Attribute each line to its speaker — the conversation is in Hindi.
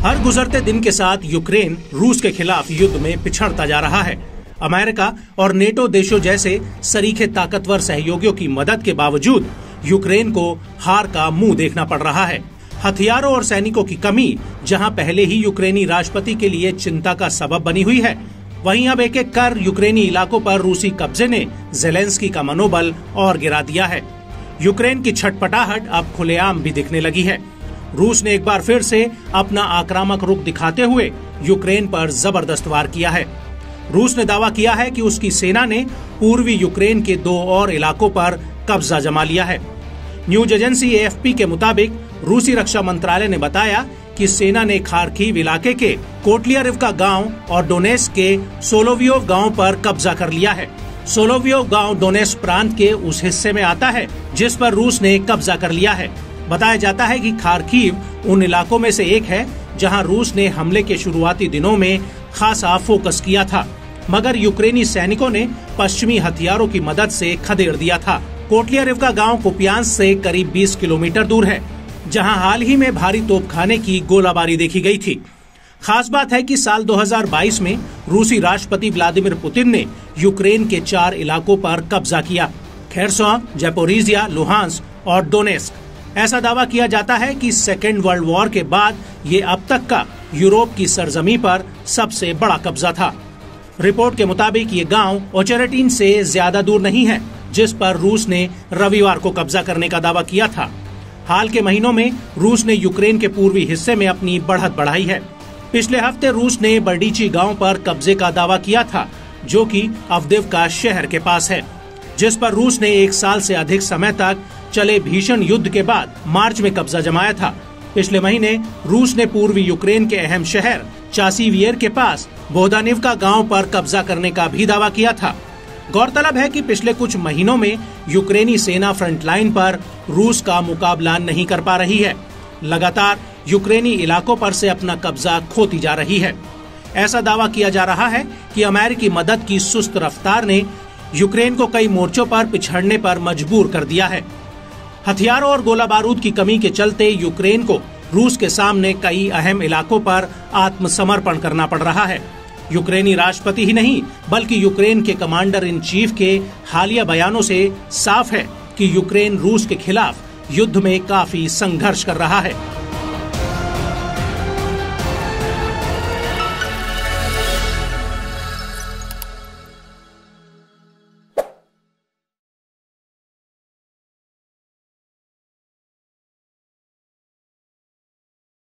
Speaker 1: हर गुजरते दिन के साथ यूक्रेन रूस के खिलाफ युद्ध में पिछड़ता जा रहा है। अमेरिका और नेटो देशों जैसे सरीखे ताकतवर सहयोगियों की मदद के बावजूद यूक्रेन को हार का मुंह देखना पड़ रहा है। हथियारों और सैनिकों की कमी जहां पहले ही यूक्रेनी राष्ट्रपति के लिए चिंता का सबब बनी हुई है, वहीं अब एक एक कर यूक्रेनी इलाकों पर रूसी कब्जे ने ज़ेलेंस्की का मनोबल और गिरा दिया है। यूक्रेन की छटपटाहट अब खुलेआम भी दिखने लगी है। रूस ने एक बार फिर से अपना आक्रामक रुख दिखाते हुए यूक्रेन पर जबरदस्त वार किया है। रूस ने दावा किया है कि उसकी सेना ने पूर्वी यूक्रेन के 2 और इलाकों पर कब्जा जमा लिया है। न्यूज एजेंसी AFP के मुताबिक रूसी रक्षा मंत्रालय ने बताया कि सेना ने खार्किव इलाके के कोटलियारिवका गांव और डोनेस्क के सोलोवियोव गांव पर कब्जा कर लिया है। सोलोवियोव गांव डोनेस्क प्रांत के उस हिस्से में आता है जिस पर रूस ने कब्जा कर लिया है। बताया जाता है कि खार्किव उन इलाकों में से एक है जहां रूस ने हमले के शुरुआती दिनों में खासा फोकस किया था, मगर यूक्रेनी सैनिकों ने पश्चिमी हथियारों की मदद से खदेड़ दिया था। कोटलियारिवका गांव कुपियांस्क से करीब 20 किलोमीटर दूर है, जहां हाल ही में भारी तोपखाने की गोलाबारी देखी गई थी। खास बात है कि साल 2022 में रूसी राष्ट्रपति व्लादिमीर पुतिन ने यूक्रेन के 4 इलाकों पर कब्जा किया, खेरसोन, ज़ैपोरिज़िया, लुहांस्क और डोनेस्क। ऐसा दावा किया जाता है कि सेकेंड वर्ल्ड वॉर के बाद ये अब तक का यूरोप की सरजमी पर सबसे बड़ा कब्जा था। रिपोर्ट के मुताबिक ये गांव ओचेरेटिन से ज्यादा दूर नहीं है, जिस पर रूस ने रविवार को कब्जा करने का दावा किया था। हाल के महीनों में रूस ने यूक्रेन के पूर्वी हिस्से में अपनी बढ़त बढ़ाई है। पिछले हफ्ते रूस ने बर्डीची गांव पर कब्जे का दावा किया था, जो कि अवदिव्का शहर के पास है, जिस पर रूस ने 1 साल से अधिक समय तक चले भीषण युद्ध के बाद मार्च में कब्जा जमाया था। पिछले महीने रूस ने पूर्वी यूक्रेन के अहम शहर चासीवियर के पास बोहदानिवका गांव पर कब्जा करने का भी दावा किया था। गौरतलब है कि पिछले कुछ महीनों में यूक्रेनी सेना फ्रंटलाइन पर रूस का मुकाबला नहीं कर पा रही है, लगातार यूक्रेनी इलाकों पर से अपना कब्जा खोती जा रही है। ऐसा दावा किया जा रहा है कि अमेरिकी मदद की सुस्त रफ्तार ने यूक्रेन को कई मोर्चों पर पिछड़ने पर मजबूर कर दिया है। हथियारों और गोला बारूद की कमी के चलते यूक्रेन को रूस के सामने कई अहम इलाकों पर आत्मसमर्पण करना पड़ रहा है। यूक्रेनी राष्ट्रपति ही नहीं, बल्कि यूक्रेन के कमांडर इन चीफ के हालिया बयानों से साफ है कि यूक्रेन रूस के खिलाफ युद्ध में काफी संघर्ष कर रहा है।